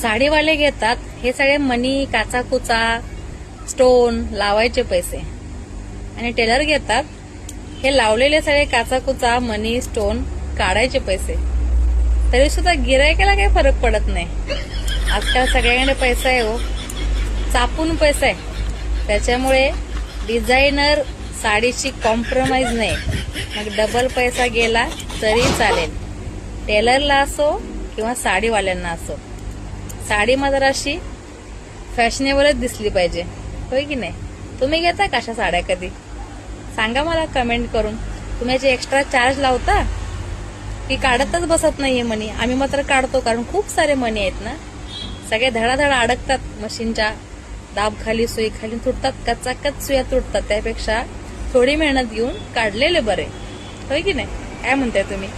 साडीवाले घेतात हे सगळे मनी, काचाकुचा, स्टोन लावायचे पैसे, आणि टेलर घेतात हे लावलेले सगळे काचाकुचा, मनी, स्टोन काढायचे पैसे. तरी सुद्धा गिरायकाला काही फरक पडत नाही. आजकाल सगळ्यांकडे पैसा आहे हो, चापून पैसा आहे. त्याच्यामुळे डिझायनर साडीची कॉम्प्रोमाइज नाही. मग डबल पैसा गेला तरी चालेल, टेलरला असो किंवा साडीवाल्यांना असो. साडी मात्र अशी फॅशनेबलच दिसली पाहिजे, होय की नाही? तुम्ही घेता का अशा साड्या कधी? सांगा मला कमेंट करून. तुम्ही याचे एक्स्ट्रा चार्ज लावता की काढतच बसत नाहीये मनी? आम्ही मात्र काढतो, कारण खूप सारे मनी आहेत ना. सगळे धडाधड अडकतात मशीनच्या दाब खाली, सुई खाली तुटतात, कचाकच सुया तुटतात. त्यापेक्षा थोडी मेहनत घेऊन काढलेले बरे, होय की नाही? काय म्हणताय तुम्ही?